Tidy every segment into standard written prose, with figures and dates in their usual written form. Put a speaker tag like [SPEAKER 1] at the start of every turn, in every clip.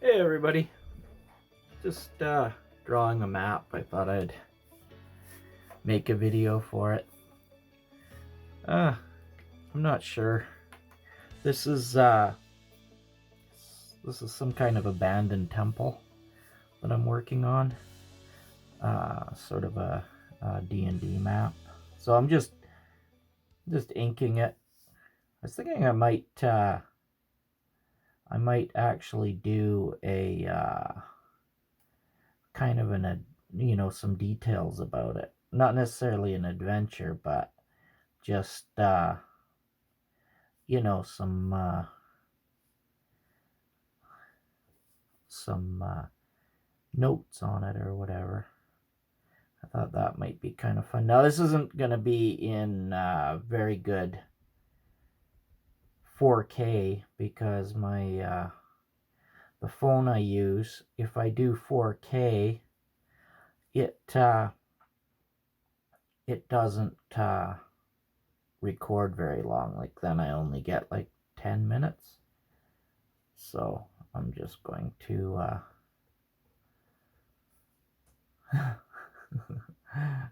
[SPEAKER 1] Hey everybody, just drawing a map. I thought I'd make a video for it. I'm not sure. This is some kind of abandoned temple that I'm working on. Sort of a D&D map. So I'm just inking it. I was thinking I might actually do a kind of some details about it. Not necessarily an adventure, but just some notes on it or whatever. I thought that might be kind of fun. Now this isn't going to be in very good 4K because my the phone I use, if I do 4K, it doesn't record very long. Like then I only get like 10 minutes. So I'm just going to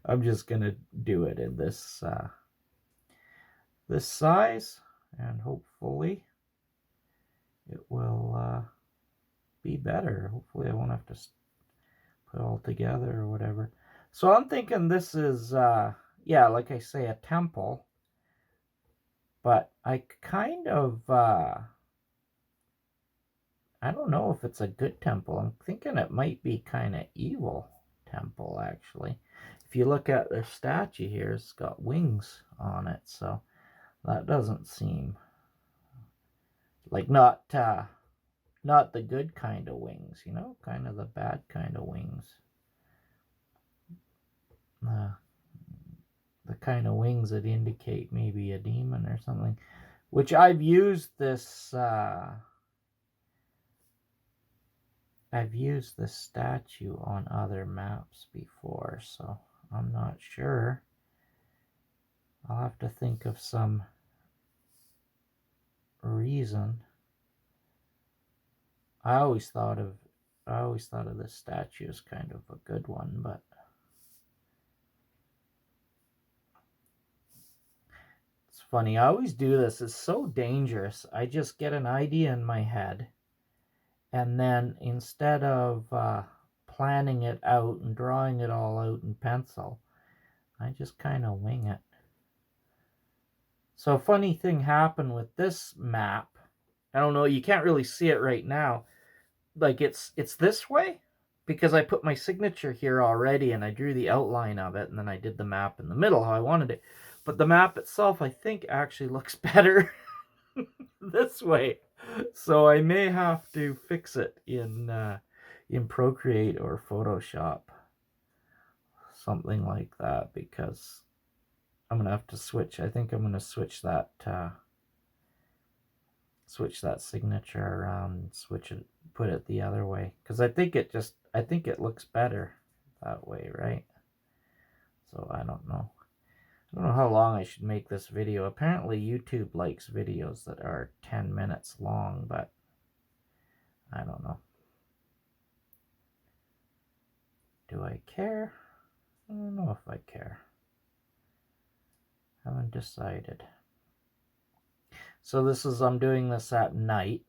[SPEAKER 1] I'm just gonna do it in this size, and hopefully it will be better. Hopefully I won't have to put it all together or whatever. So I'm thinking this is yeah, like I say, a temple, but I kind of I don't know if it's a good temple. I'm thinking it might be kind of evil temple, actually. If you look at the statue here, it's got wings on it, so that doesn't seem like not the good kind of wings, kind of the bad kind of wings. The kind of wings that indicate maybe a demon or something, which I've used this statue on other maps before, so I'm not sure. I'll have to think of some reason. I always thought of this statue as kind of a good one, but it's funny. I always do this. It's so dangerous. I just get an idea in my head, and then instead of planning it out and drawing it all out in pencil, I just kind of wing it. So a funny thing happened with this map. I don't know, you can't really see it right now. Like it's this way because I put my signature here already and I drew the outline of it, and then I did the map in the middle how I wanted it. But the map itself, I think, actually looks better this way. So I may have to fix it in Procreate or Photoshop, something like that, because I'm gonna have to switch. I think I'm gonna switch that signature around, switch it, put it the other way, because I think it looks better that way, right? So I don't know. I don't know how long I should make this video. Apparently YouTube likes videos that are 10 minutes long, but I don't know. Do I care? I don't know if I care. Haven't decided. So I'm doing this at night,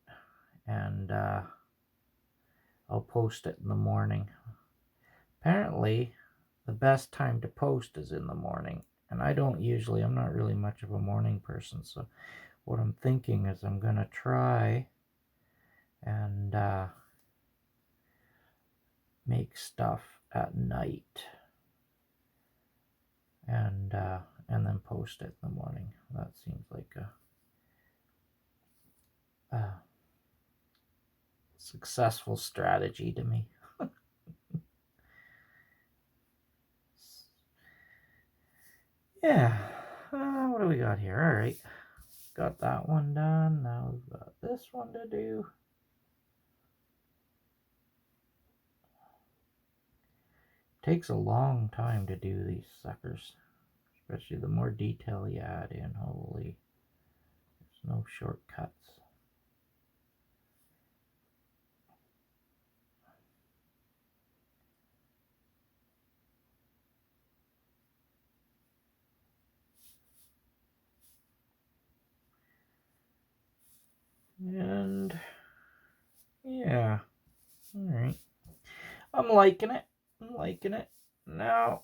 [SPEAKER 1] and I'll post it in the morning. Apparently, the best time to post is in the morning, and I'm not really much of a morning person, so what I'm thinking is I'm gonna try and make stuff at night, and then post it in the morning. That seems like a successful strategy to me. Yeah. What do we got here? All right. Got that one done. Now we've got this one to do. Takes a long time to do these suckers, especially the more detail you add in. Holy, there's no shortcuts. And yeah, all right. I'm liking it. I'm liking it. Now,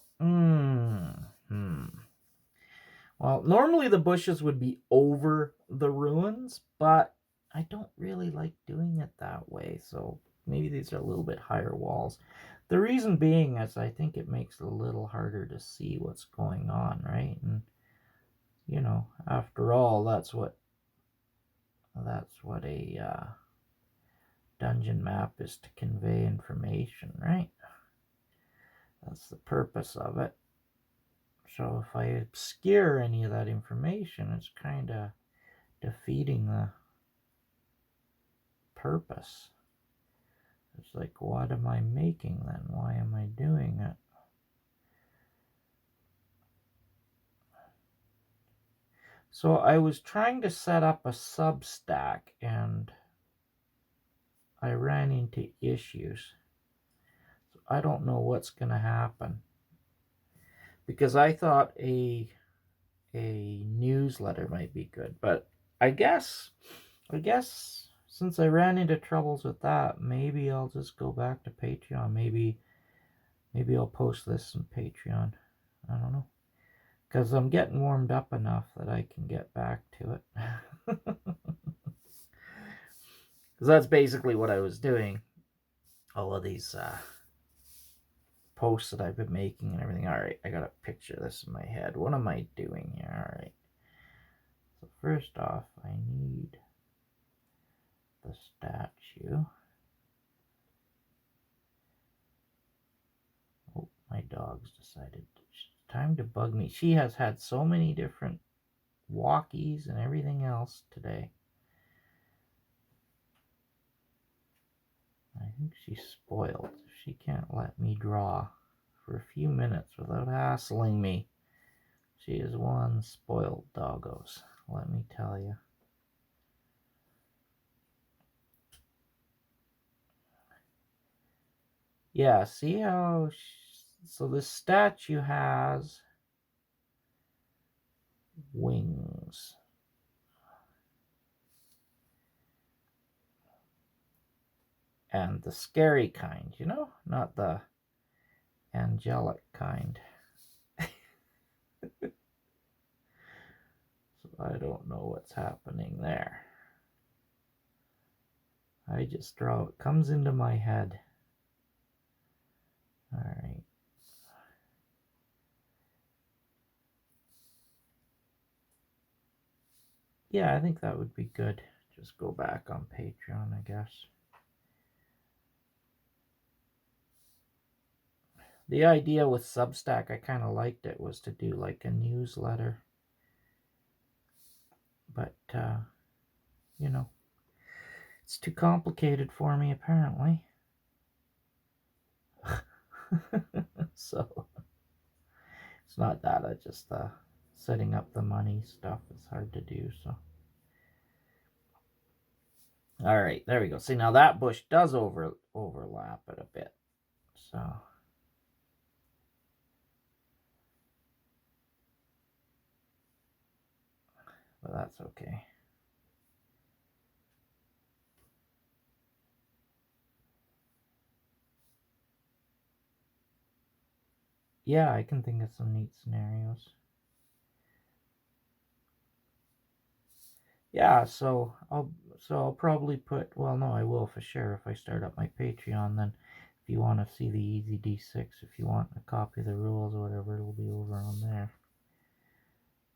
[SPEAKER 1] well, normally the bushes would be over the ruins, but I don't really like doing it that way. So maybe these are a little bit higher walls. The reason being is I think it makes it a little harder to see what's going on, right? And you know, after all, that's what a dungeon map is, to convey information, right? That's the purpose of it. So if I obscure any of that information, it's kind of defeating the purpose. It's like, what am I making then? Why am I doing it? So I was trying to set up a Substack and I ran into issues. So I don't know what's going to happen, because I thought a newsletter might be good, but I guess since I ran into troubles with that, maybe I'll just go back to Patreon. Maybe I'll post this on Patreon. I don't know, because I'm getting warmed up enough that I can get back to it. Because that's basically what I was doing. All of these posts that I've been making and everything. All right, I gotta picture this in my head. What am I doing here? All right. So first off, I need the statue. Oh, my dog's decided it's time to bug me. She has had so many different walkies and everything else today. I think she's spoiled. She can't let me draw for a few minutes without hassling me. She is one spoiled doggos, let me tell you. Yeah, see how... So this statue has wings. And the scary kind, you know? Not the angelic kind. So I don't know what's happening there. I just draw what comes into my head. All right. Yeah, I think that would be good. Just go back on Patreon, I guess. The idea with Substack, I kind of liked it, was to do like a newsletter. But, you know, it's too complicated for me, apparently. So, it's not that. I just, setting up the money stuff is hard to do, so. All right, there we go. See, now that bush does overlap it a bit. So, but that's okay. Yeah, I can think of some neat scenarios. Yeah, so I'll probably put, well, no, I will for sure if I start up my Patreon. Then if you want to see the Easy D6, if you want a copy of the rules or whatever, it'll be over on there.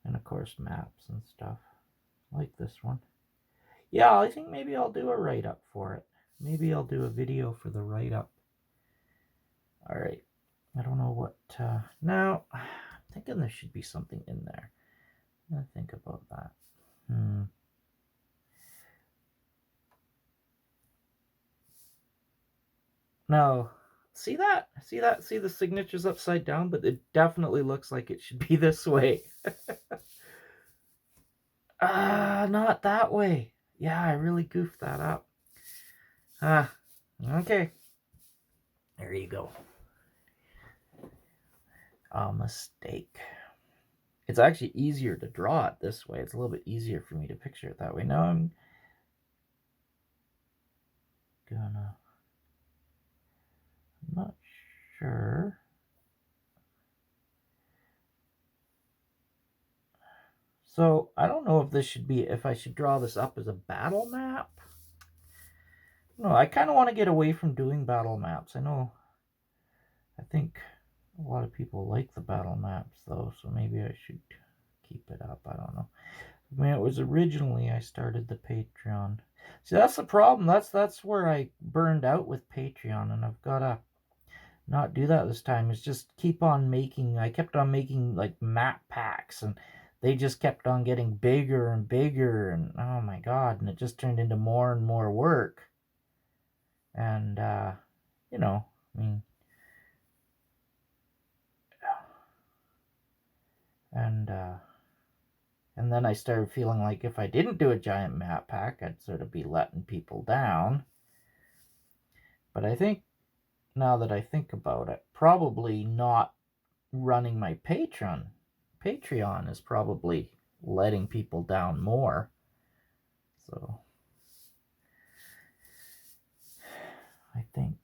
[SPEAKER 1] And of course maps and stuff like this one. Yeah, I think maybe I'll do a write-up for it. Maybe I'll do a video for the write-up. All right. I don't know what, now, I'm thinking there should be something in there. I'm going to think about that. No. See that? See that? See the signature's upside down, but it definitely looks like it should be this way. Not that way. Yeah, I really goofed that up. Okay. There you go. A mistake. It's actually easier to draw it this way. It's a little bit easier for me to picture it that way. Now I'm not sure. So I don't know if this should be, if I should draw this up as a battle map. No, I kind of want to get away from doing battle maps. I think a lot of people like the battle maps though, so maybe I should keep it up. I don't know. I mean, it was originally I started the Patreon. See, that's the problem. That's where I burned out with Patreon, and I've got to not do that this time. Is just keep on making. I kept on making like map packs, and they just kept on getting bigger and bigger, and oh my god, and it just turned into more and more work. And you know, I mean, and then I started feeling like if I didn't do a giant map pack, I'd sort of be letting people down. But I think now that I think about it, probably not running my Patreon is probably letting people down more. So I think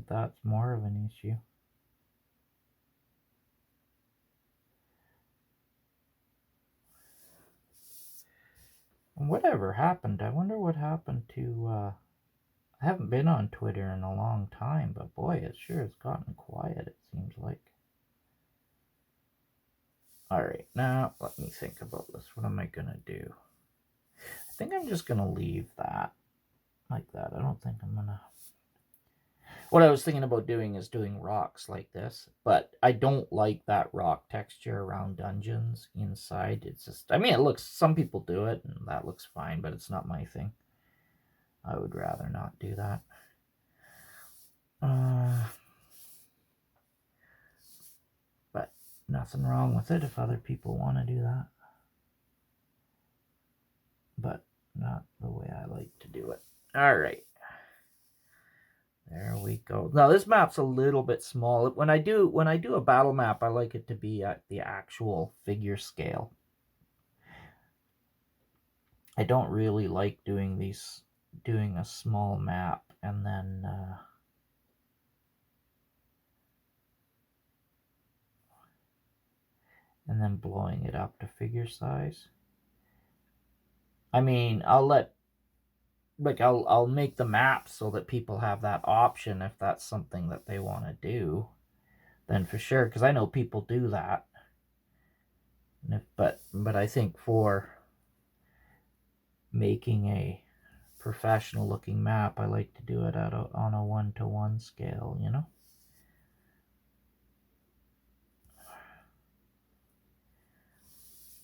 [SPEAKER 1] that's more of an issue. And whatever happened? I wonder what happened to. I haven't been on Twitter in a long time, but boy, it sure has gotten quiet, it seems like. Alright, now let me think about this. What am I going to do? I think I'm just going to leave that like that. I don't think I'm going to... What I was thinking about doing is doing rocks like this, but I don't like that rock texture around dungeons inside. It's just, I mean, it looks, some people do it, and that looks fine, but it's not my thing. I would rather not do that. But nothing wrong with it if other people want to do that. But not the way I like to do it. All right. There we go. Now this map's a little bit small. When I do a battle map, I like it to be at the actual figure scale. I don't really like doing a small map and then blowing it up to figure size. I mean, I'll make the map so that people have that option if that's something that they want to do. Then for sure, because I know people do that. But I think for making a professional looking map, I like to do it on a 1-to-1 scale, you know?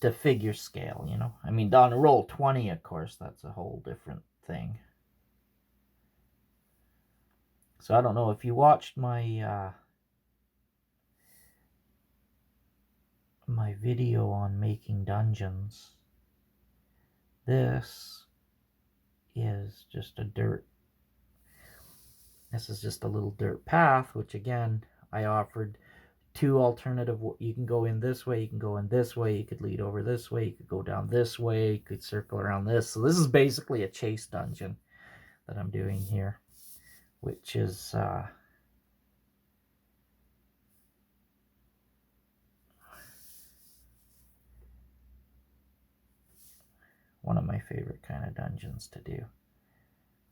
[SPEAKER 1] To figure scale, you know? I mean, on Roll20, of course, that's a whole different thing. So I don't know if you watched my my video on making dungeons. This is just a little dirt path, which again, I offered two alternative. You can go in this way, you can go in this way, you could lead over this way, you could go down this way, you could circle around this. So this is basically a chase dungeon that I'm doing here, which is one of my favorite kind of dungeons to do,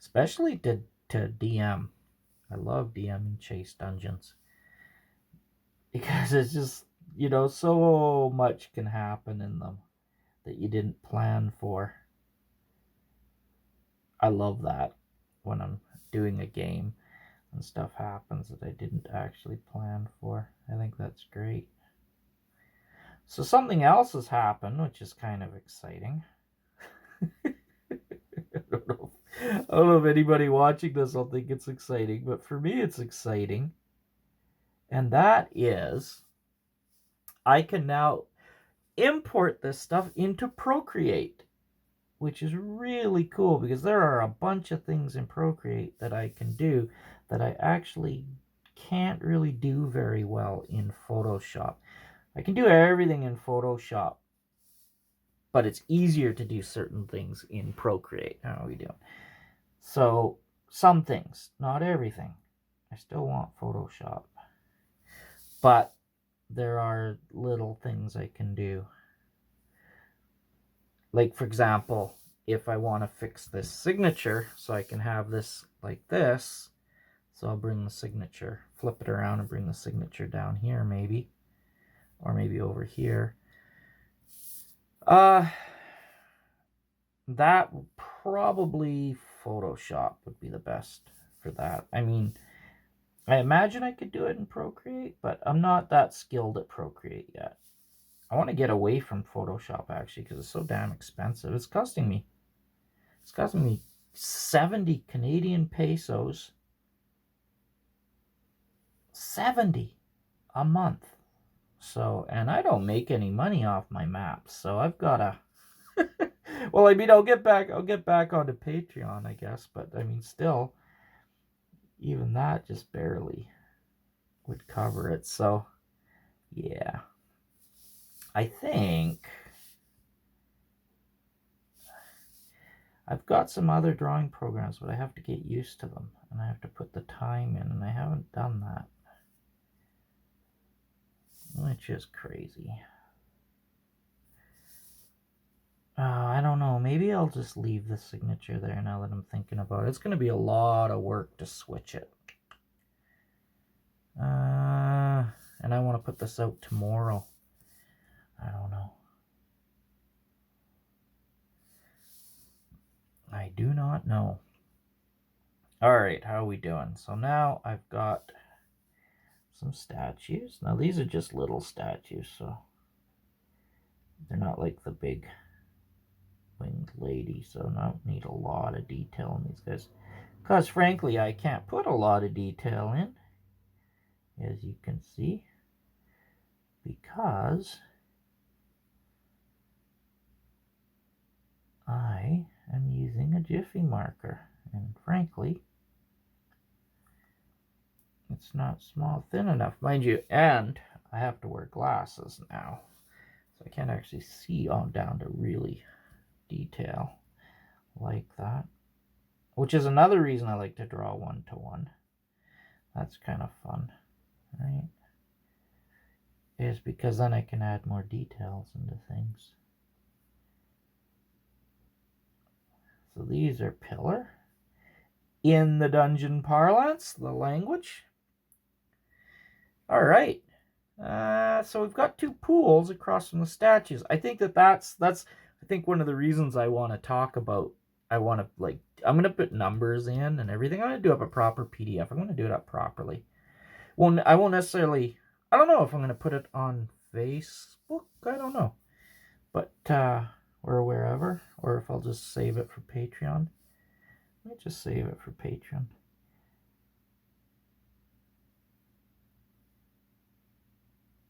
[SPEAKER 1] especially to DM. I love DMing chase dungeons because it's just, you know, so much can happen in them that you didn't plan for. I love that when I'm doing a game and stuff happens that I didn't actually plan for. I think that's great. So something else has happened, which is kind of exciting. I don't know if anybody watching this will think it's exciting, but for me it's exciting. And that is, I can now import this stuff into Procreate, which is really cool because there are a bunch of things in Procreate that I can do that I actually can't really do very well in Photoshop. I can do everything in Photoshop, but it's easier to do certain things in Procreate. How are we doing? So some things, not everything. I still want Photoshop, but there are little things I can do. Like, for example, if I want to fix this signature so I can have this like this, so I'll bring the signature, flip it around and bring the signature down here maybe, or maybe over here. That probably Photoshop would be the best for that. I mean, I imagine I could do it in Procreate, but I'm not that skilled at Procreate yet. I want to get away from Photoshop actually because it's so damn expensive. It's costing me 70 Canadian pesos. 70 a month. So, and I don't make any money off my maps, so I've got to well, I mean, I'll get back onto Patreon, I guess, but I mean, still, even that just barely would cover it. So, yeah. I think I've got some other drawing programs, but I have to get used to them, and I have to put the time in, and I haven't done that, which is crazy. I don't know. Maybe I'll just leave the signature there now that I'm thinking about it. It's going to be a lot of work to switch it. And I want to put this out tomorrow. I don't know. I do not know. All right, how are we doing? So now I've got some statues. Now these are just little statues, so they're not like the big winged lady, so I don't need a lot of detail in these guys. Because frankly, I can't put a lot of detail in, as you can see, because I am using a Jiffy marker, and frankly, it's not small thin enough, mind you, and I have to wear glasses now, so I can't actually see on down to really detail like that, which is another reason I like to draw one-to-one. That's kind of fun, right? Is because then I can add more details into things. So these are pillar. In the dungeon parlance, the language. All right. So we've got two pools across from the statues. I think that's I think one of the reasons I want to talk about. I'm gonna put numbers in and everything. I'm gonna do up a proper PDF. I'm gonna do it up properly. Well, I won't necessarily. I don't know if I'm gonna put it on Facebook. I don't know, but or wherever, or if I'll just save it for Patreon. Let me just save it for Patreon.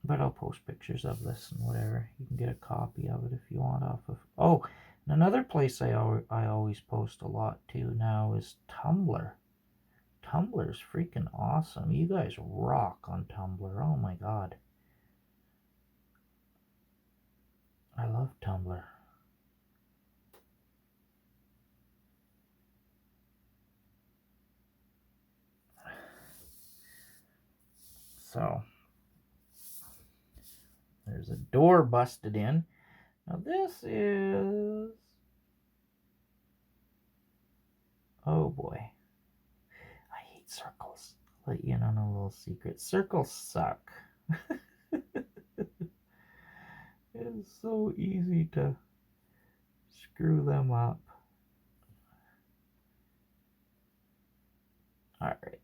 [SPEAKER 1] But I'll post pictures of this and whatever. You can get a copy of it if you want off of... Oh, and another place I always post a lot too now is Tumblr. Tumblr's freaking awesome. You guys rock on Tumblr. Oh my god. I love Tumblr. So, there's a door busted in. Now this is... Oh boy. I hate circles. I'll let you in on a little secret. Circles suck. It's so easy to screw them up. All right.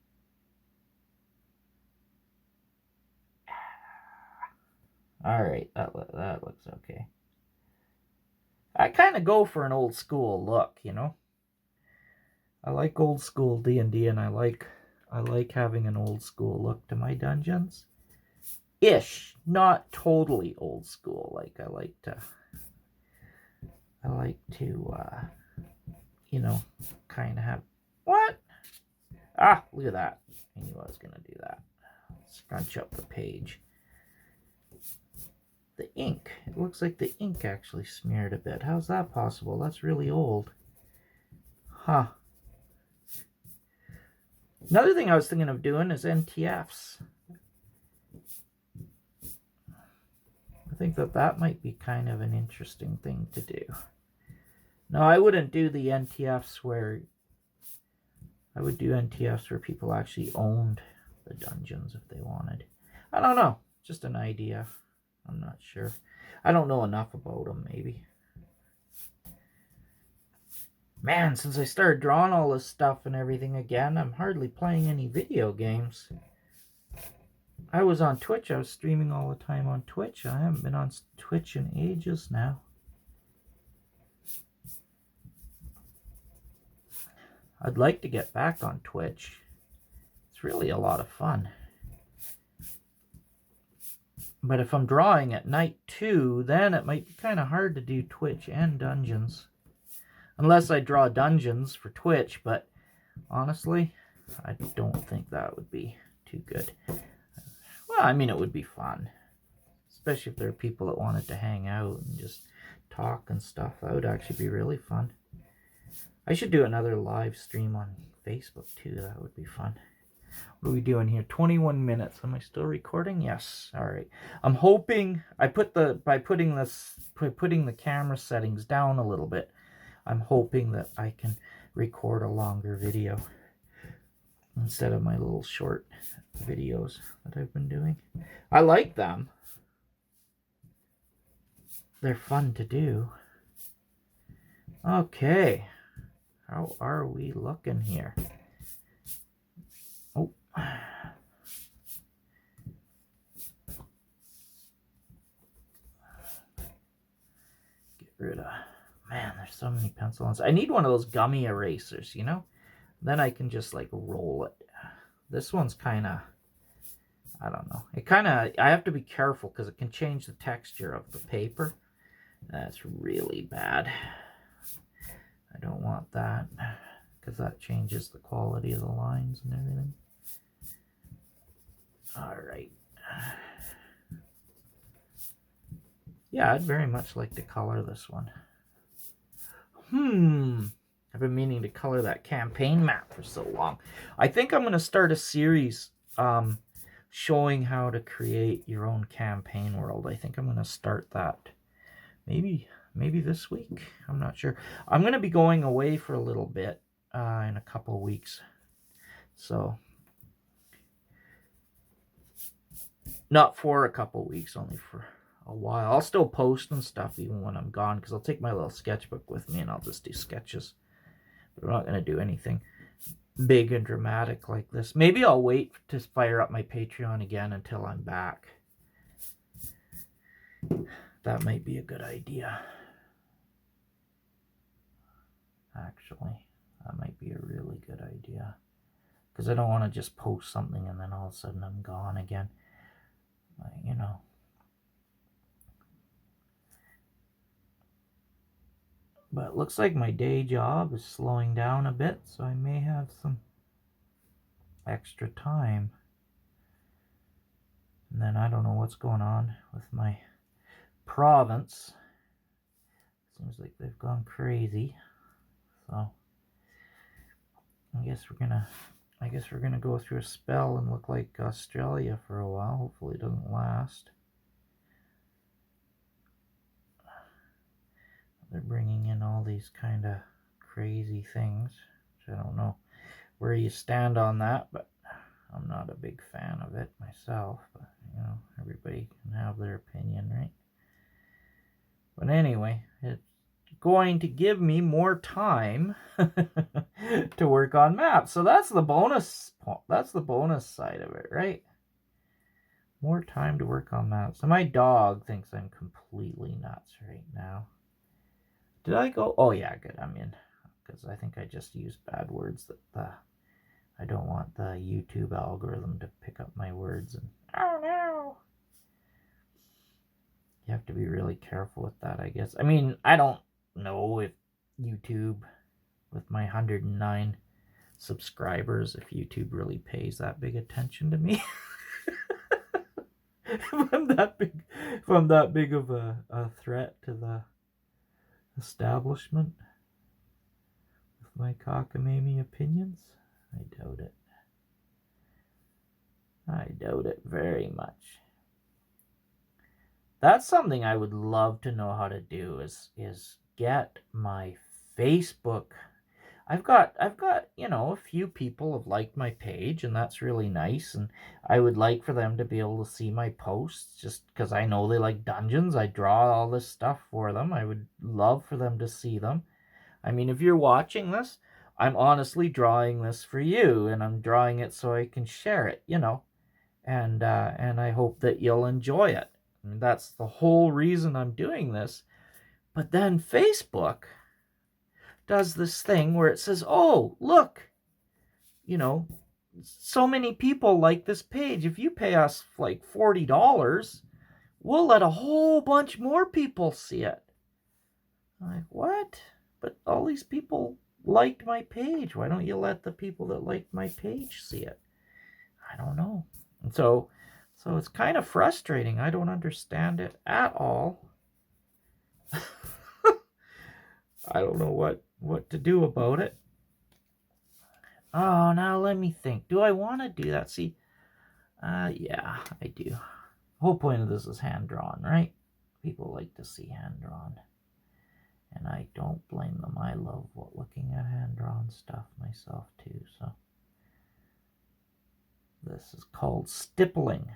[SPEAKER 1] All right, that looks okay. I kind of go for an old school look, you know. I like old school D&D, and I like having an old school look to my dungeons. Ish, not totally old school. Like I like to, you know, kind of have what? Ah, look at that. I knew I was gonna do that. Scrunch up the page. the ink. It looks like the ink actually smeared a bit. How's that possible? That's really old. Huh. Another thing I was thinking of doing is NTFs. I think that might be kind of an interesting thing to do. No, I wouldn't do the NTFs where... I would do NTFs where people actually owned the dungeons if they wanted. I don't know. Just an idea. I'm not sure. I don't know enough about them, maybe. Man, since I started drawing all this stuff and everything again, I'm hardly playing any video games. I was on Twitch. I was streaming all the time on Twitch. I haven't been on Twitch in ages now. I'd like to get back on Twitch. It's really a lot of fun. But if I'm drawing at night too, then it might be kind of hard to do Twitch and dungeons. Unless I draw dungeons for Twitch, but honestly, I don't think that would be too good. Well, I mean, it would be fun. Especially if there are people that wanted to hang out and just talk and stuff. That would actually be really fun. I should do another live stream on Facebook too. That would be fun. What are we doing here? 21 minutes. Am I still recording? Yes. All right. I'm hoping by putting the camera settings down a little bit, I'm hoping that I can record a longer video instead of my little short videos that I've been doing. I like them. They're fun to do. Okay. How are we looking here? Oh. Get rid of... Man, there's so many pencils. I need one of those gummy erasers, you know? Then I can just like roll it. This one's kind of... I don't know. It kind of... I have to be careful because it can change the texture of the paper. That's really bad. I don't want that because that changes the quality of the lines and everything. All right. Yeah, I'd very much like to color this one. I've been meaning to color that campaign map for so long. I think I'm going to start a series showing how to create your own campaign world. I think I'm going to start that maybe this week. I'm not sure. I'm going to be going away for a little bit in a couple of weeks. So, not for a couple of weeks, only for a while. I'll still post and stuff even when I'm gone because I'll take my little sketchbook with me and I'll just do sketches. But I'm not going to do anything big and dramatic like this. Maybe I'll wait to fire up my Patreon again until I'm back. That might be a good idea. Actually, that might be a really good idea. Because I don't want to just post something and then all of a sudden I'm gone again. You know. But it looks like my day job is slowing down a bit, so I may have some extra time. And then I don't know what's going on with my province. Seems like they've gone crazy. So I guess we're gonna go through a spell and look like Australia for a while. Hopefully it doesn't last. They're bringing in all these kind of crazy things, which I don't know where you stand on that, but I'm not a big fan of it myself. But you know, everybody can have their opinion, right? But anyway, it's going to give me more time to work on maps. So that's the bonus. That's the bonus side of it, right? More time to work on maps. So my dog thinks I'm completely nuts right now. Did I go? Oh yeah, good. I'm in. Because I think I just used bad words that I don't want the YouTube algorithm to pick up my words and oh no. You have to be really careful with that, I guess. I mean, I don't know if YouTube, with my 109 subscribers, if YouTube really pays that big attention to me. if I'm that big of a threat to the establishment with my cockamamie opinions. I doubt it. I doubt it very much. That's something I would love to know how to do is get my Facebook. I've got a few people have liked my page, and that's really nice, and I would like for them to be able to see my posts just because I know they like dungeons. I draw all this stuff for them. I would love for them to see them. I mean, if you're watching this, I'm honestly drawing this for you, and I'm drawing it so I can share it, and I hope that you'll enjoy it. I mean, that's the whole reason I'm doing this. But then Facebook does this thing where it says, "Oh, look, so many people like this page. If you pay us like $40, we'll let a whole bunch more people see it." I'm like, what? But all these people liked my page. Why don't you let the people that liked my page see it? I don't know. And so it's kind of frustrating. I don't understand it at all. I don't know what to do about it. Oh, now let me think. Do I want to do that? See, yeah, I do. The whole point of this is hand-drawn, right? People like to see hand-drawn. And I don't blame them. I love looking at hand-drawn stuff myself, too, so. This is called stippling.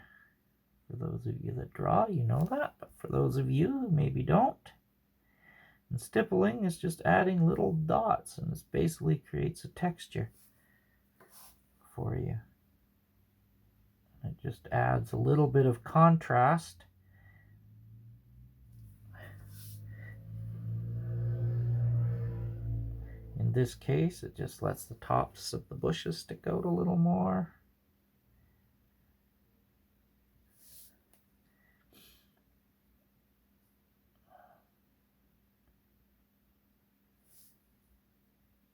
[SPEAKER 1] For those of you that draw, you know that. But for those of you who maybe don't, and stippling is just adding little dots, and this basically creates a texture for you. It just adds a little bit of contrast. In this case, it just lets the tops of the bushes stick out a little more.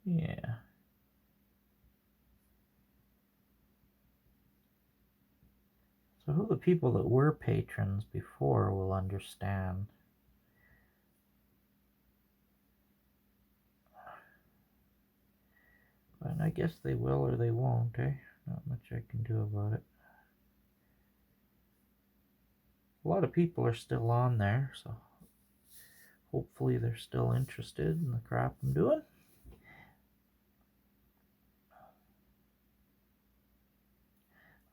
[SPEAKER 1] Yeah. So who the people that were patrons before will understand. But I guess they will or they won't, eh? Not much I can do about it. A lot of people are still on there, so hopefully they're still interested in the crap I'm doing.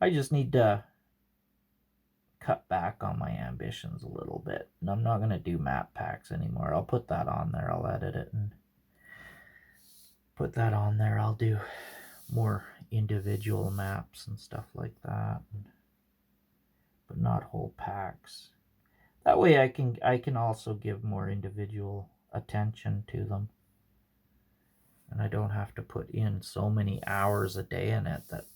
[SPEAKER 1] I just need to cut back on my ambitions a little bit. And I'm not going to do map packs anymore. I'll put that on there. I'll edit it and put that on there. I'll do more individual maps and stuff like that, but not whole packs. That way I can also give more individual attention to them. And I don't have to put in so many hours a day in it that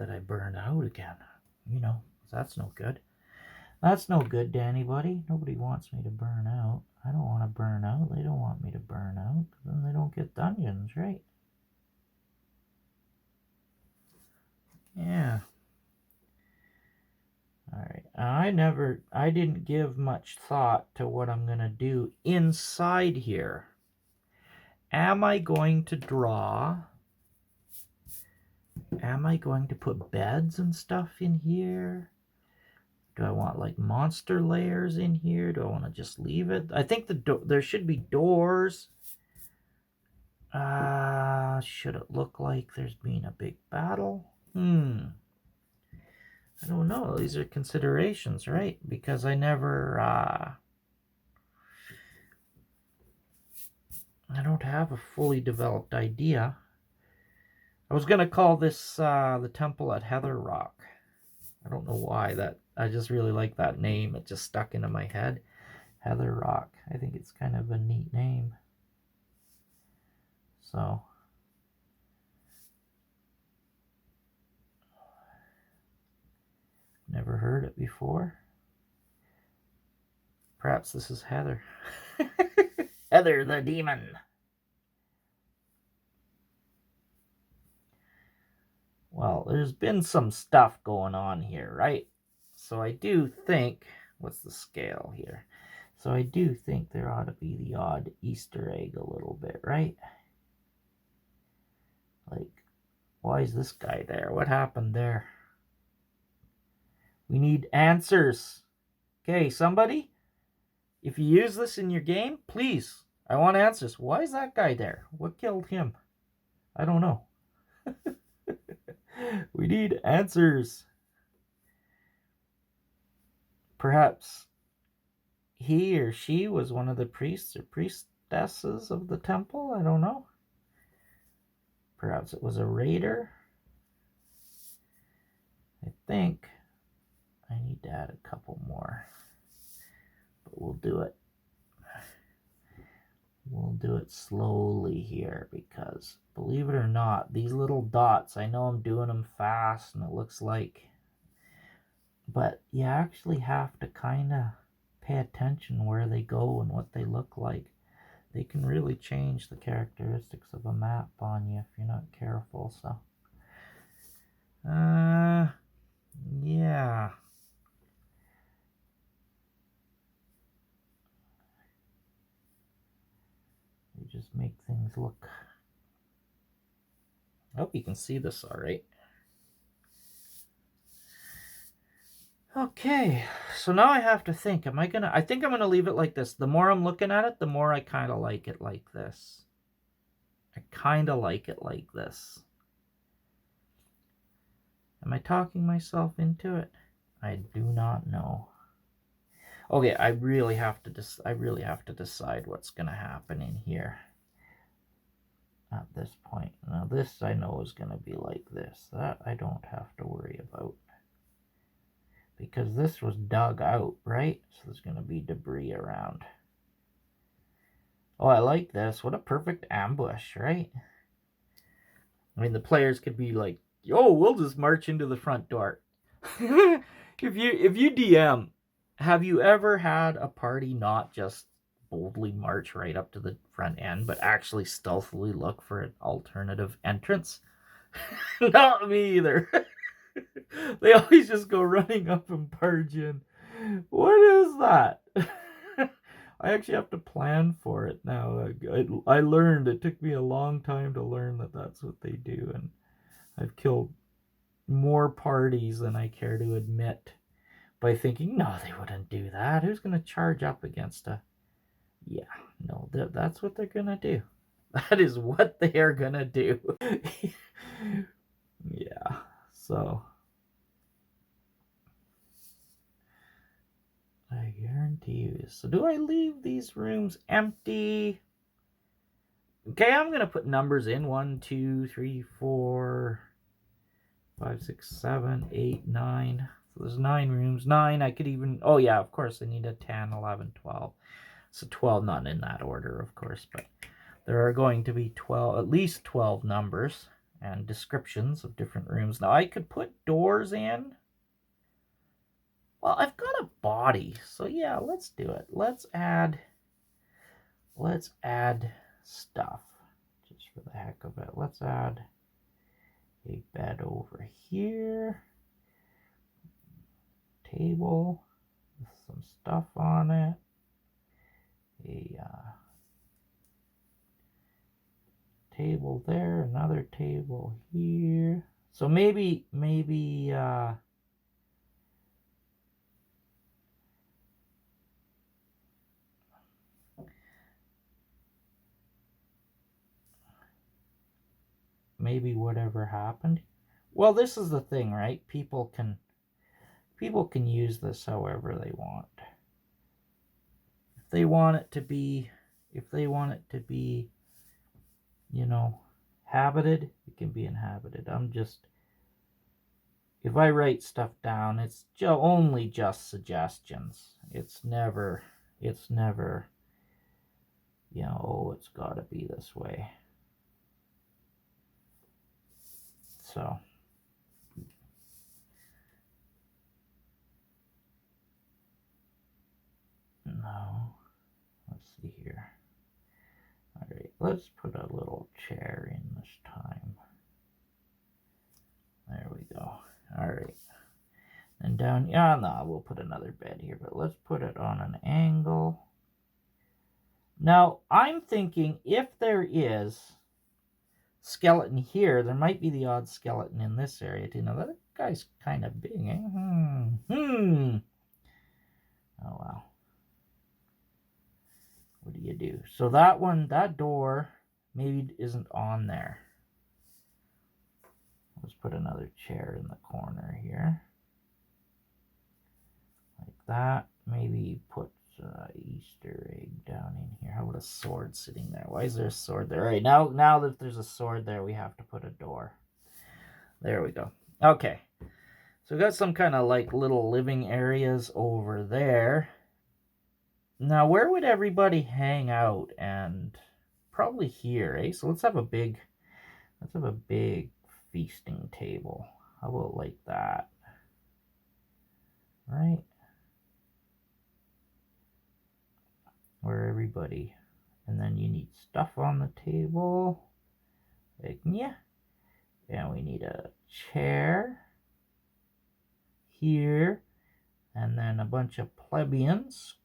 [SPEAKER 1] I burn out again. That's no good. That's no good to anybody. Nobody wants me to burn out. I don't want to burn out. They don't want me to burn out. Then they don't get dungeons, right? Yeah. Alright. I didn't give much thought to what I'm going to do inside here. Am I going to draw? Am I going to put beds and stuff in here? Do I want like monster layers in here? Do I want to just leave it? I think there should be doors. Should it look like there's been a big battle? I don't know. These are considerations, right? Because I never, I don't have a fully developed idea. I was going to call this the Temple at Heather Rock. I don't know why. I just really like that name. It just stuck into my head. Heather Rock. I think it's kind of a neat name. So, never heard it before. Perhaps this is Heather. Heather the demon. Well, there's been some stuff going on here, right? So I do think, what's the scale here? So I do think there ought to be the odd Easter egg a little bit, right? Like, why is this guy there? What happened there? We need answers. Okay, somebody, if you use this in your game, please, I want answers. Why is that guy there? What killed him? I don't know. We need answers. Perhaps he or she was one of the priests or priestesses of the temple. I don't know. Perhaps it was a raider. I think I need to add a couple more. But we'll do it. We'll do it slowly here because, believe it or not, these little dots, I know I'm doing them fast and it looks like, but you actually have to kind of pay attention where they go and what they look like. They can really change the characteristics of a map on you if you're not careful. So, yeah. You just make things look. I hope you can see this all right. Okay, so now I have to think. I think I'm gonna leave it like this. The more I'm looking at it, the more I kind of like it like this. I kind of like it like this. Am I talking myself into it? I do not know. Okay, I really have to decide what's gonna happen in here at this point. Now this I know is gonna be like this. That I don't have to worry about. Because this was dug out, right? So there's going to be debris around. Oh, I like this. What a perfect ambush, right? I mean, the players could be like, "Yo, we'll just march into the front door." If you DM, have you ever had a party not just boldly march right up to the front end, but actually stealthily look for an alternative entrance? Not me either. They always just go running up and barge in. What is that? I actually have to plan for it now. I learned, it took me a long time to learn that that's what they do, and I've killed more parties than I care to admit by thinking, no, they wouldn't do that. Who's going to charge up against a... Yeah, no, that's what they're going to do. That is what they are going to do. Yeah, so... I guarantee you. So do I leave these rooms empty? Okay, I'm going to put numbers in. 1, 2, 3, 4, 5, 6, 7, 8, 9. So there's 9 rooms. 9, I could even... Oh, yeah, of course, I need a 10, 11, 12. So 12, not in that order, of course, but there are going to be 12, at least 12 numbers and descriptions of different rooms. Now, I could put doors in. Well, I've got a body, so yeah, let's do it. Let's add stuff, just for the heck of it. Let's add a bed over here, table with some stuff on it, a table there, another table here. So maybe whatever happened. Well, this is the thing, right? People can use this however they want. If they want it to be, you know, habited, it can be inhabited. If I write stuff down, it's only just suggestions. It's never, you know, oh, it's got to be this way. So, no, let's see here. All right, let's put a little chair in this time. There we go. All right. And down, yeah, no, we'll put another bed here, but let's put it on an angle. Now, I'm thinking if there is skeleton here, there might be the odd skeleton in this area too. Now, that guy's kind of big, eh? Oh, wow. What do you do? So that one, that door maybe isn't on there. Let's put another chair in the corner here. Like that. Maybe put Easter egg down in here. How about a sword sitting there? Why is there a sword there? All right, now that there's a sword there, we have to put a door. There we go. Okay. So we got some kind of like little living areas over there. Now, where would everybody hang out? And probably here, eh? So let's have a big feasting table. How about like that? Right? Where everybody, and then you need stuff on the table. Like, yeah. And we need a chair here, and then a bunch of plebeians.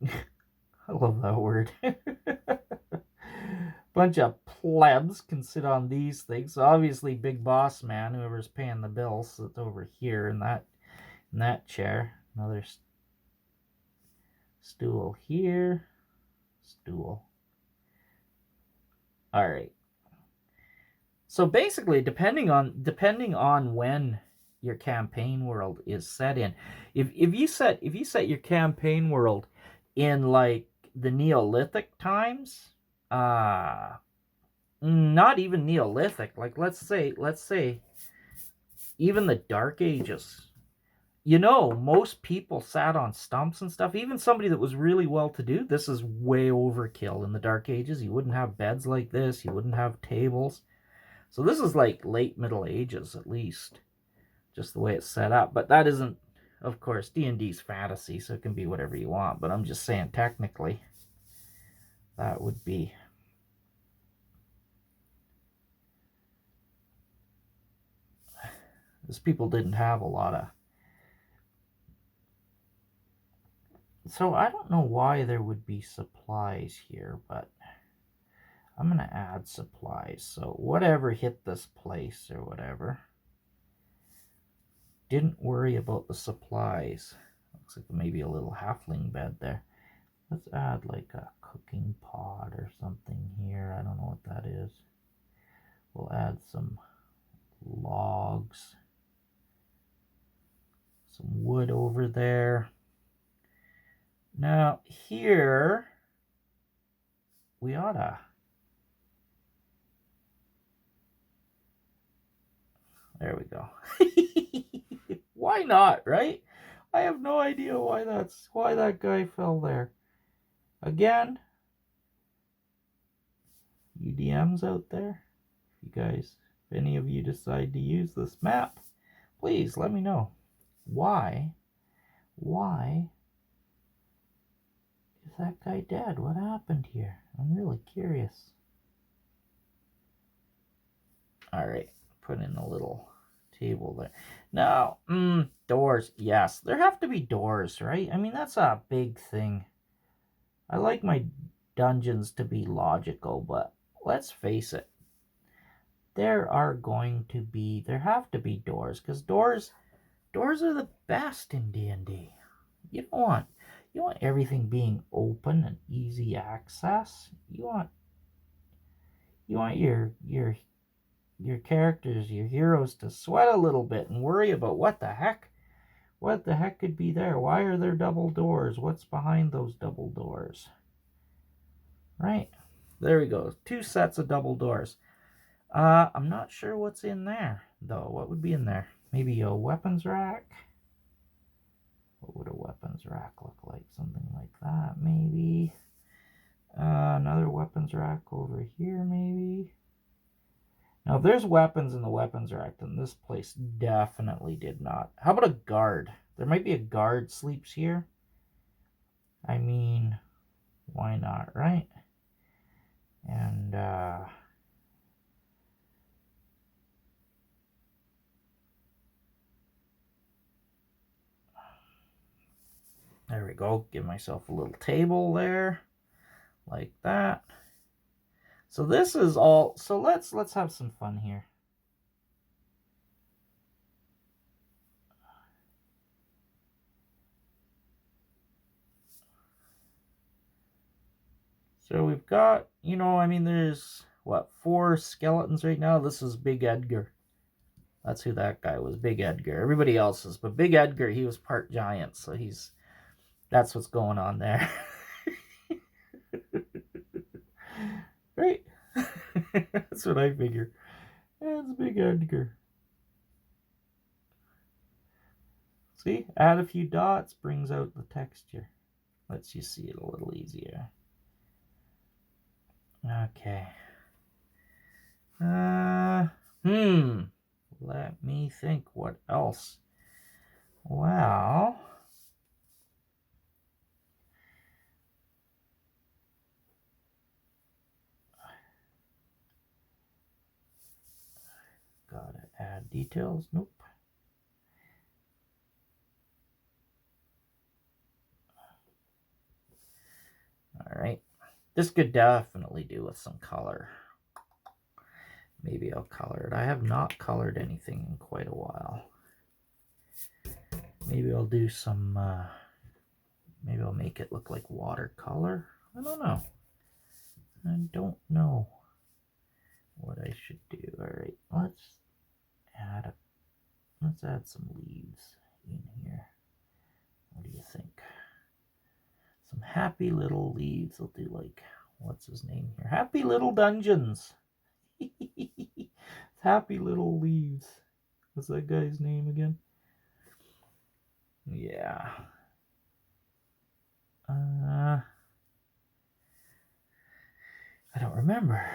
[SPEAKER 1] I love that word. Bunch of plebs can sit on these things. So obviously, big boss man, whoever's paying the bills, that's over here in that chair. Another stool here. Stool. All right. So basically, depending on when your campaign world is set in, if you set your campaign world in like the Neolithic times, not even Neolithic, like let's say even the Dark Ages. You know, most people sat on stumps and stuff. Even somebody that was really well-to-do, this is way overkill in the Dark Ages. You wouldn't have beds like this. You wouldn't have tables. So this is like late Middle Ages, at least, just the way it's set up. But that isn't, of course, D&D's fantasy, so it can be whatever you want. But I'm just saying, technically, that would be. Because people didn't have a lot of. So I don't know why there would be supplies here, but I'm going to add supplies. So whatever hit this place or whatever. Didn't worry about the supplies. Looks like maybe a little halfling bed there. Let's add like a cooking pot or something here. I don't know what that is. We'll add some logs. Some wood over there. Now here we oughta. There we go. Why not, right? I have no idea why that guy fell there. Again, you DMs out there, if any of you decide to use this map, please let me know. Why is that guy dead? What happened here? I'm really curious. All right, put in a little table there. Now, doors. Yes, there have to be doors, right? I mean, that's a big thing. I like my dungeons to be logical, but let's face it. There have to be doors, because doors are the best in D&D. You don't want everything being open and easy access. You want your characters, your heroes, to sweat a little bit and worry about what the heck could be there. Why are there double doors? What's behind those double doors? Right, there we go. 2 sets of double doors. I'm not sure what's in there though. What would be in there? Maybe a weapons rack. What would a weapons rack look like? Something like that, maybe. Another weapons rack over here, maybe. Now, if there's weapons in the weapons rack, then this place definitely did not. How about a guard? There might be a guard sleeps here. I mean, why not, right? And, There we go. Give myself a little table there, like that. So this is all. So let's have some fun here. So we've got, you know, I mean, there's what, 4 skeletons right now. This is Big Edgar. That's who that guy was, Big Edgar. Everybody else is, but Big Edgar, he was part giant, so that's what's going on there. Right? That's what I figure. That's Big Edgar. See, add a few dots, brings out the texture. Lets you see it a little easier. Okay. Let me think. What else? Well, gotta add details. Nope. All right. This could definitely do with some color. Maybe I'll color it. I have not colored anything in quite a while. Maybe I'll do some, maybe I'll make it look like watercolor. I don't know. I don't know what I should do. All right, let's add some leaves in here. What do you think? Some happy little leaves. I'll do like, what's his name here? Happy Little Dungeons. Happy Little Leaves. What's that guy's name again? Yeah. I don't remember.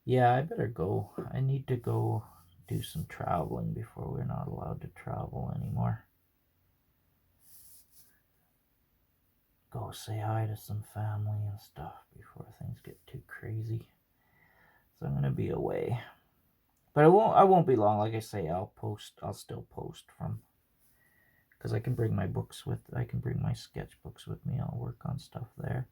[SPEAKER 1] Yeah, I better go. I need to go do some traveling before we're not allowed to travel anymore. Go say hi to some family and stuff before things get too crazy. So I'm gonna be away. But I won't be long. Like I say, I'll still post from, because I can bring my books with, I can bring my sketchbooks with me. I'll work on stuff there.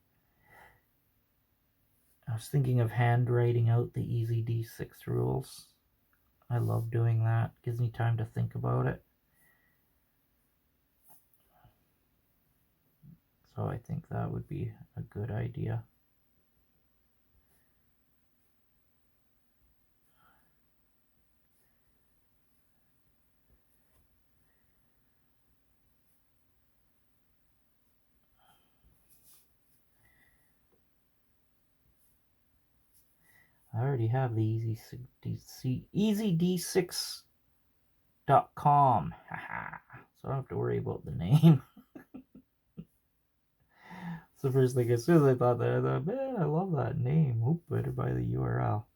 [SPEAKER 1] I was thinking of handwriting out the easy D6 rules. I love doing that. Gives me time to think about it. So I think that would be a good idea. I already have the easyd6.com. So I don't have to worry about the name. It's the first thing. As soon as I thought that, I thought, man, I love that name. Oop, better buy the URL.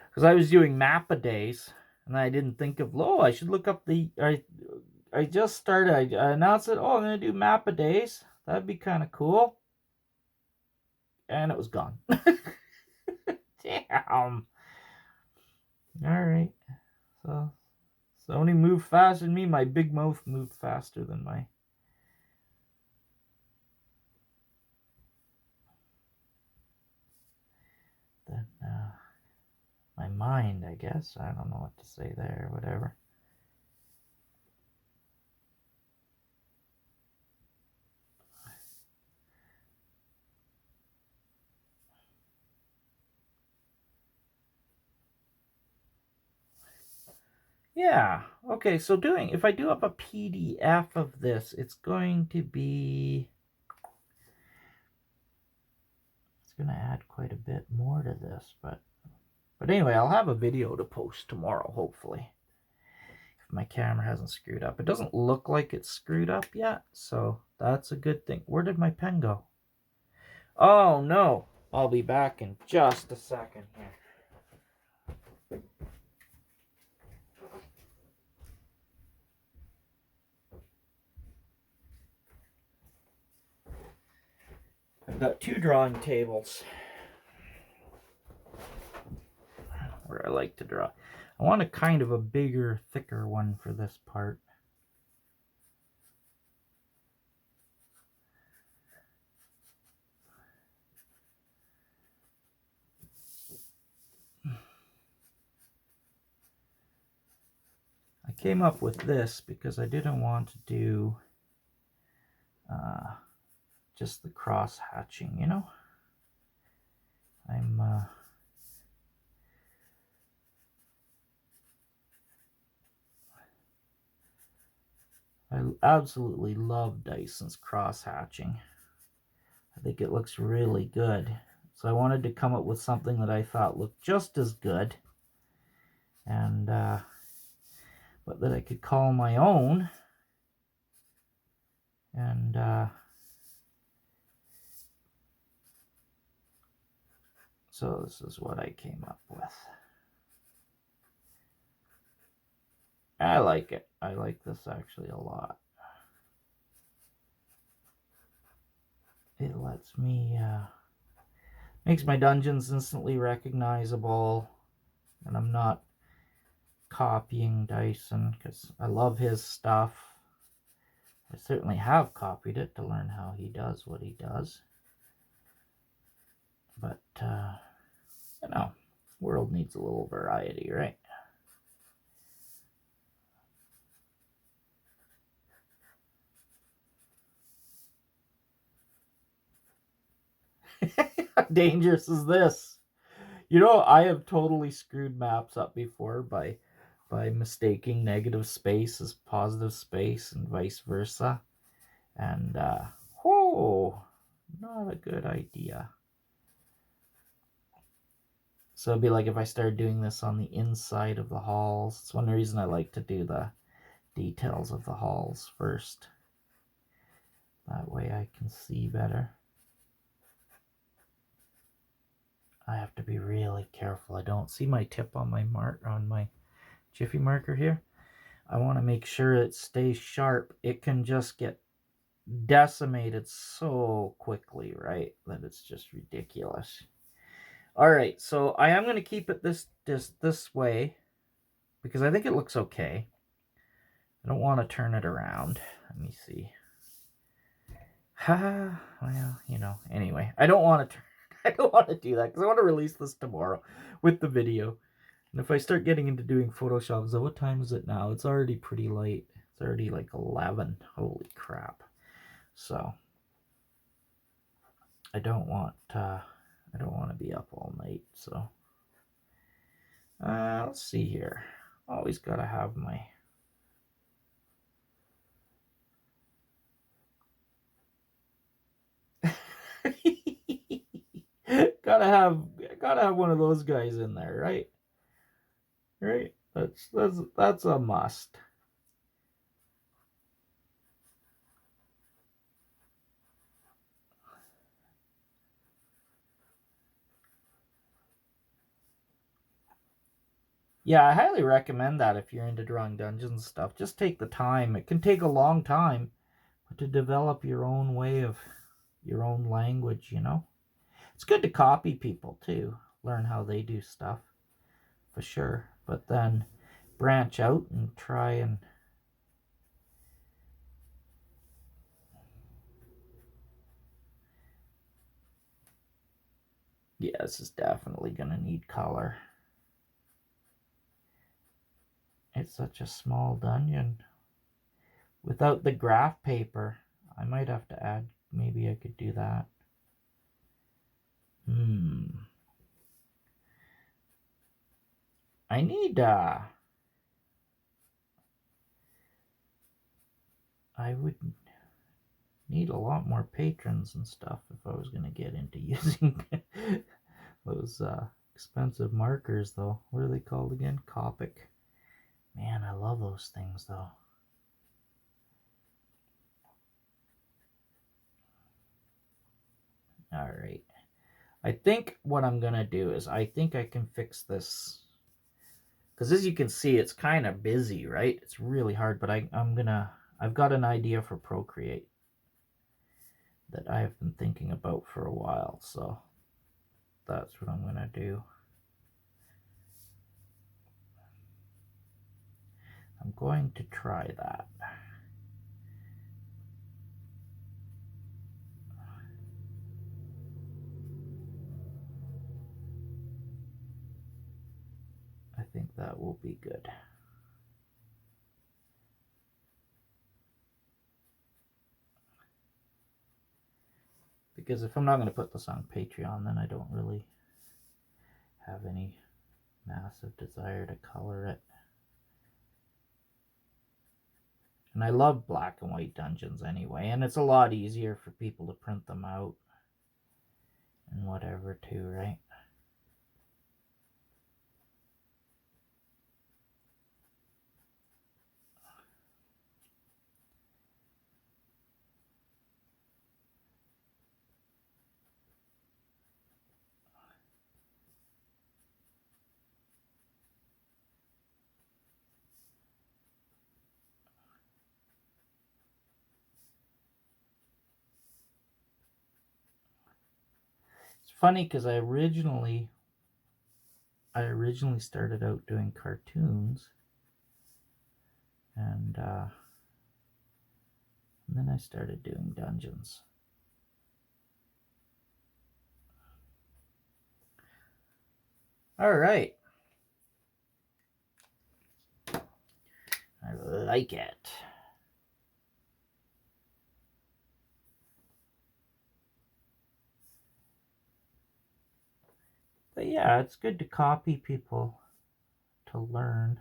[SPEAKER 1] Because I was doing Map-A-Days, and I didn't think of, I should look up the, I just started, I announced it, I'm going to do Map-A-Days. That'd be kind of cool. And it was gone. Damn. Alright. So, Sony moved faster than me. My big mouth moved faster than my... my mind, I guess. I don't know what to say there, whatever. Yeah, okay, so if I do up a PDF of this, it's going to add quite a bit more to this, but anyway, I'll have a video to post tomorrow, hopefully. If my camera hasn't screwed up. It doesn't look like it's screwed up yet, so that's a good thing. Where did my pen go? Oh, no. I'll be back in just a second here. I've got 2 drawing tables. I like to draw. I want a kind of a bigger, thicker one for this part. I came up with this because I didn't want to do just the cross hatching, you know? I absolutely love Dyson's cross hatching. I think it looks really good. So I wanted to come up with something that I thought looked just as good, and but that I could call my own. And so this is what I came up with. I like it. I like this actually a lot. It lets me, makes my dungeons instantly recognizable, and I'm not copying Dyson because I love his stuff. I certainly have copied it to learn how he does what he does. But, you know, world needs a little variety, right? How dangerous is this? You know, I have totally screwed maps up before by mistaking negative space as positive space and vice versa. And, whoa, not a good idea. So it'd be like if I started doing this on the inside of the halls. It's one reason I like to do the details of the halls first. That way I can see better. I have to be really careful. I don't see my tip on my Jiffy marker here. I want to make sure it stays sharp. It can just get decimated so quickly, right? That it's just ridiculous. All right, so I am going to keep it this way because I think it looks okay. I don't want to turn it around. Let me see. Well, you know, anyway, I don't want to do that because I want to release this tomorrow with the video. And if I start getting into doing Photoshop, so what time is it now? It's already pretty late. It's already like 11. Holy crap. So I don't want to be up all night. So let's see here. Always got to have my gotta have one of those guys in there, right? Right? That's a must. Yeah, I highly recommend that if you're into drawing dungeons stuff. Just take the time. It can take a long time, but to develop your own way of your own language, you know? It's good to copy people too. Learn how they do stuff, for sure. But then branch out and try and... Yeah, this is definitely going to need color. It's such a small dungeon. Without the graph paper, I might have to add... Maybe I could do that. I need... I would need a lot more patrons and stuff if I was going to get into using those expensive markers, though. What are they called again? Copic. Man, I love those things, though. All right. I think what I'm going to do is I think I can fix this. Because as you can see, it's kind of busy, right? It's really hard, but I've got an idea for Procreate that I have been thinking about for a while, so that's what I'm going to do. I'm going to try that. I think that will be good. Because if I'm not going to put this on Patreon, then I don't really have any massive desire to color it. And I love black and white dungeons anyway, and it's a lot easier for people to print them out and whatever too, right? It's funny because I originally started out doing cartoons, and then I started doing dungeons. All right. I like it. But yeah, it's good to copy people to learn,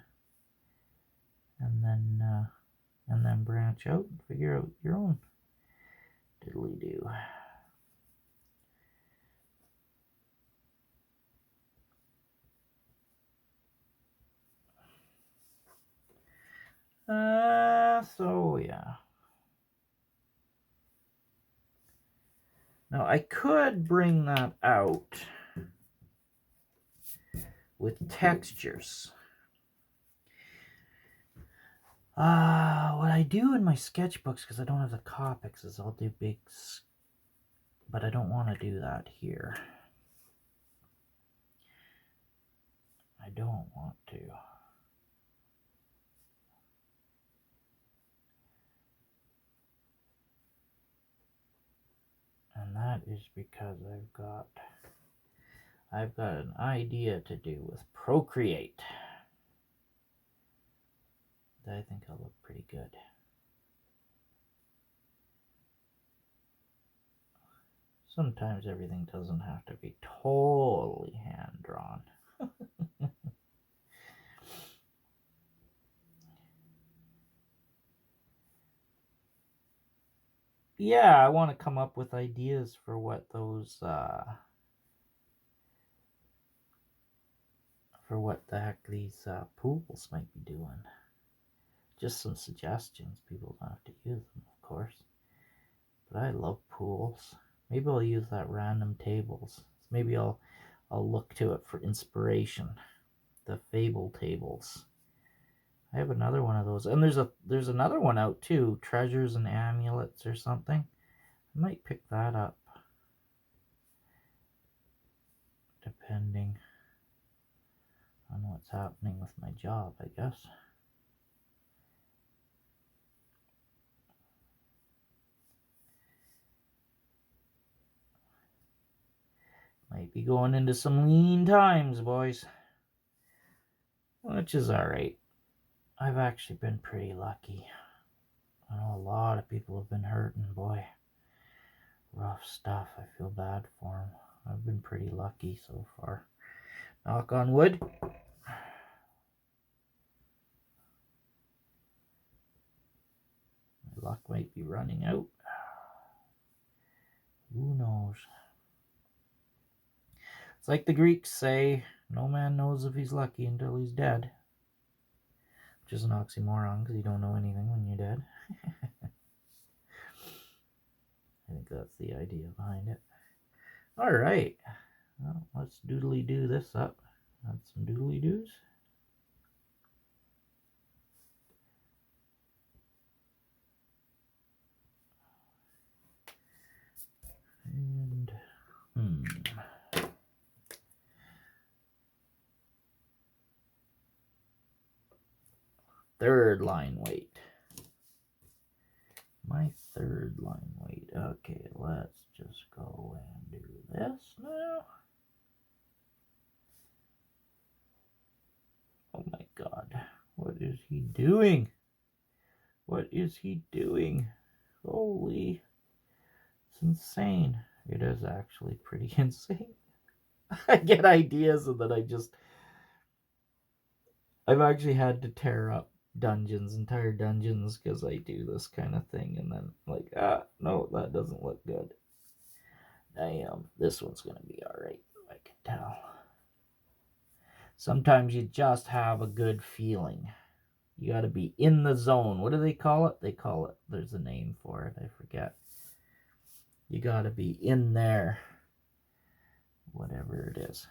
[SPEAKER 1] and then branch out and figure out your own diddly do. So yeah. Now I could bring that out with textures. What I do in my sketchbooks, because I don't have the Copics, is I'll do bigs, but I don't want to do that here. I don't want to. And that is because I've got an idea to do with Procreate that I think will look pretty good. Sometimes everything doesn't have to be totally hand-drawn. Yeah, I want to come up with ideas for what those, for what the heck these pools might be doing. Just some suggestions. People don't have to use them, of course. But I love pools. Maybe I'll use that random tables. Maybe I'll look to it for inspiration. The fable tables. I have another one of those, and there's another one out too. Treasures and amulets or something. I might pick that up, depending on what's happening with my job, I guess. Might be going into some lean times, boys. Which is alright. I've actually been pretty lucky. I know a lot of people have been hurting, boy. Rough stuff. I feel bad for them. I've been pretty lucky so far. Knock on wood. My luck might be running out. Who knows? It's like the Greeks say, no man knows if he's lucky until he's dead. Which is an oxymoron, because you don't know anything when you're dead. I think that's the idea behind it. Alright. Well, let's doodly do this up. Add some doodly doos. And third line weight. My third line weight. Okay, let's just go and do this now. Oh my god. What is he doing? What is he doing? Holy. It's insane. It is actually pretty insane. I get ideas and then I've actually had to tear up entire dungeons, because I do this kind of thing, and then like, no, that doesn't look good. Damn, this one's gonna be alright, I can tell. Sometimes you just have a good feeling. You gotta be in the zone. What do they call it? There's a name for it, I forget. You gotta be in there. Whatever it is.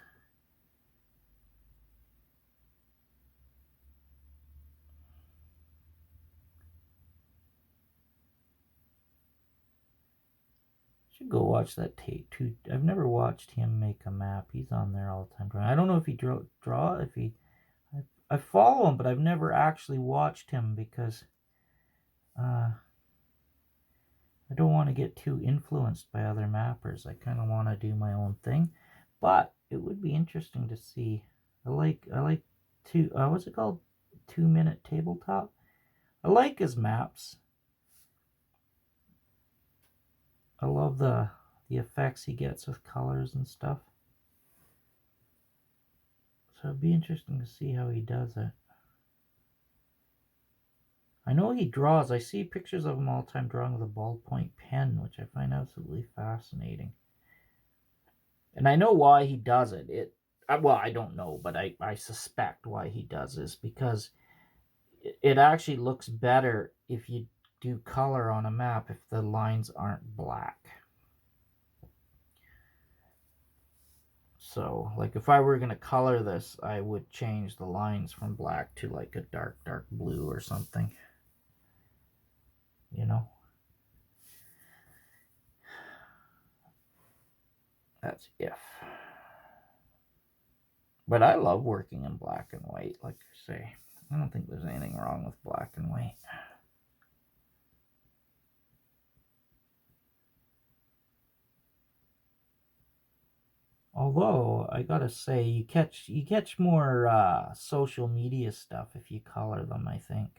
[SPEAKER 1] Should go watch that tape too. I've never watched him make a map. He's on there all the time. I don't know if he draw. If he, I follow him, but I've never actually watched him because I don't want to get too influenced by other mappers. I kind of want to do my own thing, but it would be interesting to see. I like what's it called? 2-minute tabletop. I like his maps. I love the effects he gets with colors and stuff. So it'd be interesting to see how he does it. I know he draws. I see pictures of him all the time drawing with a ballpoint pen, which I find absolutely fascinating. And I know why he does it. Well, I don't know, but I suspect why he does this, because it actually looks better if you do color on a map if the lines aren't black. So, like, if I were going to color this, I would change the lines from black to like a dark blue or something. You know? That's if. But I love working in black and white, like I say. I don't think there's anything wrong with black and white. Although, I gotta say, you catch more social media stuff if you color them, I think.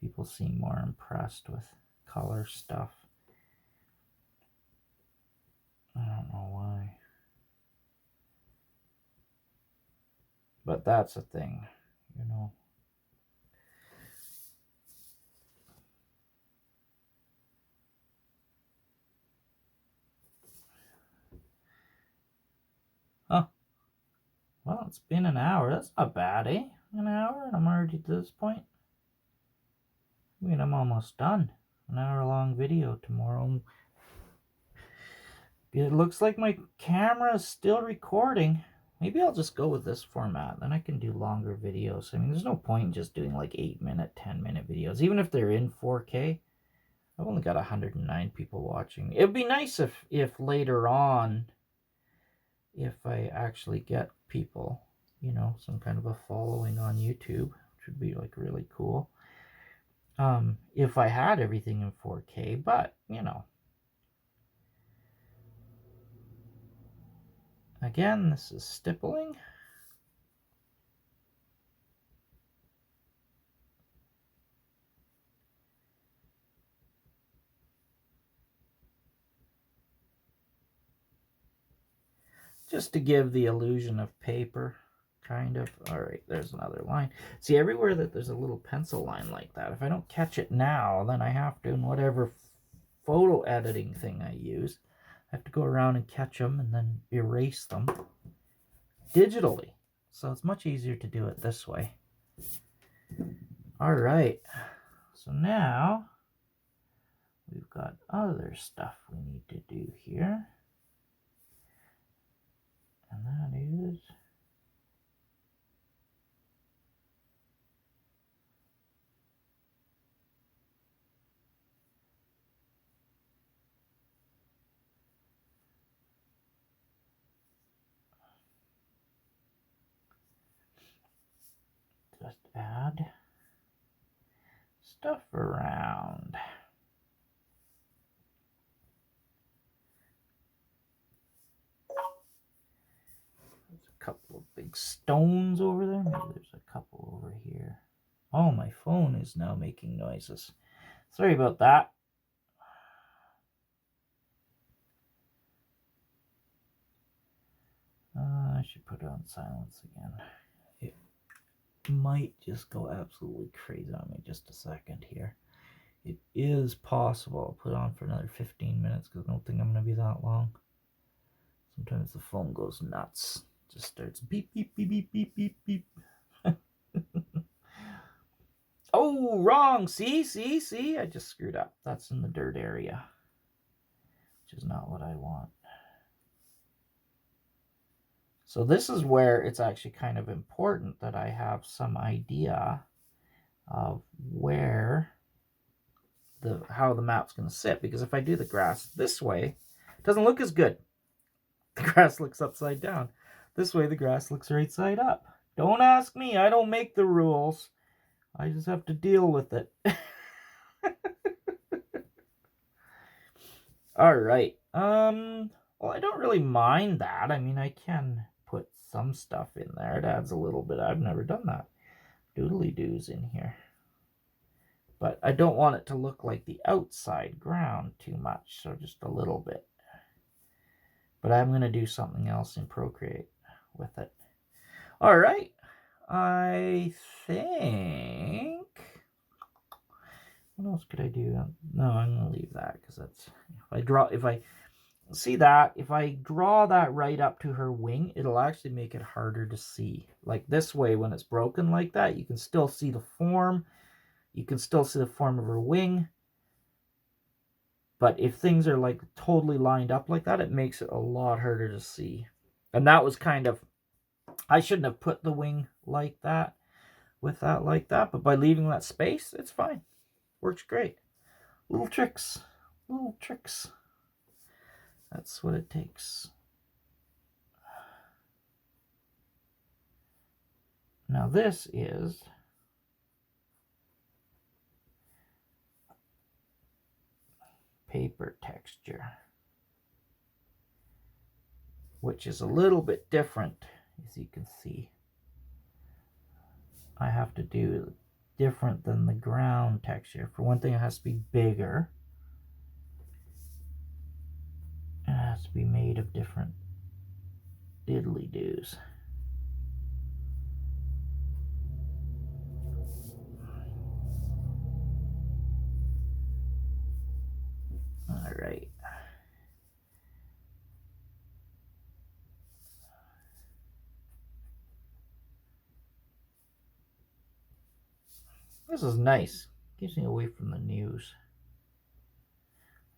[SPEAKER 1] People seem more impressed with color stuff. I don't know why. But that's a thing, you know. Huh. Well, it's been an hour. That's not bad, eh? An hour and I'm already to this point. I mean, I'm almost done. An hour-long video tomorrow. It looks like my camera is still recording. Maybe I'll just go with this format. Then I can do longer videos. I mean, there's no point in just doing like 8-minute, 10-minute videos. Even if they're in 4K. I've only got 109 people watching. It'd be nice if later on, if I actually get people, you know, some kind of a following on YouTube, which would be like really cool. If I had everything in 4K, but, you know. Again, this is Stippling. Just to give the illusion of paper, kind of. All right, there's another line. See, everywhere that there's a little pencil line like that, if I don't catch it now, then I have to, in whatever photo editing thing I use, I have to go around and catch them and then erase them digitally. So it's much easier to do it this way. All right, so now we've got other stuff we need to do here. And that is just add stuff around. There's a couple of big stones over there. Maybe there's a couple over here. Oh, my phone is now making noises. Sorry about that. I should put it on silence again. It might just go absolutely crazy on me just a second here. It is possible. I'll put it on for another 15 minutes because I don't think I'm going to be that long. Sometimes the phone goes nuts. Just starts beep, beep, beep, beep, beep, beep, beep. Oh, wrong. See? I just screwed up. That's in the dirt area, which is not what I want. So this is where it's actually kind of important that I have some idea of where how the map's going to sit. Because if I do the grass this way, it doesn't look as good. The grass looks upside down. This way, the grass looks right side up. Don't ask me. I don't make the rules. I just have to deal with it. All right. Well, I don't really mind that. I mean, I can put some stuff in there. It adds a little bit. I've never done that. Doodly-doos in here. But I don't want it to look like the outside ground too much, so just a little bit. But I'm going to do something else in Procreate with it. All right. I think... What else could I do? No, I'm going to leave that because that's... If I see that, if I draw that right up to her wing, it'll actually make it harder to see. Like this way, when it's broken like that, you can still see the form. You can still see the form of her wing. But if things are like totally lined up like that, it makes it a lot harder to see. And that was kind of... I shouldn't have put the wing like that, with that like that. But by leaving that space, it's fine. Works great. Little tricks. Little tricks. That's what it takes. Now this is paper texture, which is a little bit different, as you can see. I have to do different than the ground texture. For one thing, it has to be bigger. It has to be made of different diddly-doos. All right. This is nice. Keeps me away from the news.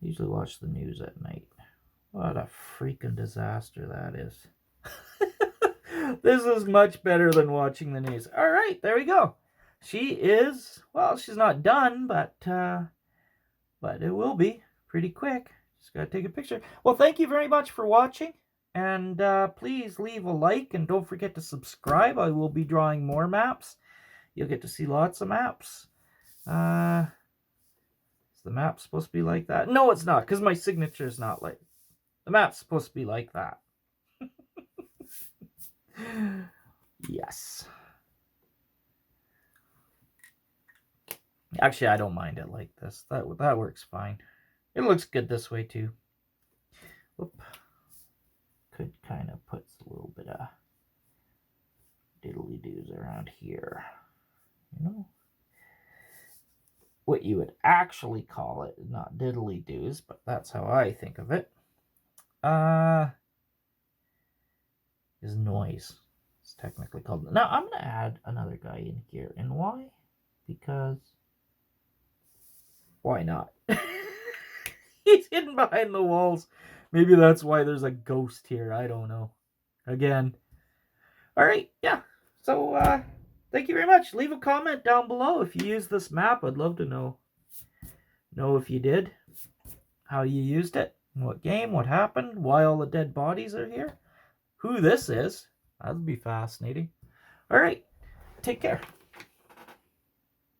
[SPEAKER 1] I usually watch the news at night. What a freaking disaster that is. This is much better than watching the news. All right, there we go. She is, well, she's not done, but it will be pretty quick. Just got to take a picture. Well, thank you very much for watching. And please leave a like and don't forget to subscribe. I will be drawing more maps. You'll get to see lots of maps. Is the map supposed to be like that? No, it's not, because my signature is not like... The map's supposed to be like that. Yes. Actually, I don't mind it like this. That works fine. It looks good this way, too. Whoop. Could kind of put a little bit of diddly-doos around here. You know? What you would actually call it, not diddly-doos, but that's how I think of it. Is noise. It's technically called. Now I'm gonna add another guy in here, and why? Because why not? He's hidden behind the walls. Maybe that's why there's a ghost here. I don't know. Again. All right, yeah. So thank you very much. Leave a comment down below if you use this map. I'd love to know if you did, how you used it, what game, what happened, why all the dead bodies are here, who this is. That would be fascinating. All right, take care.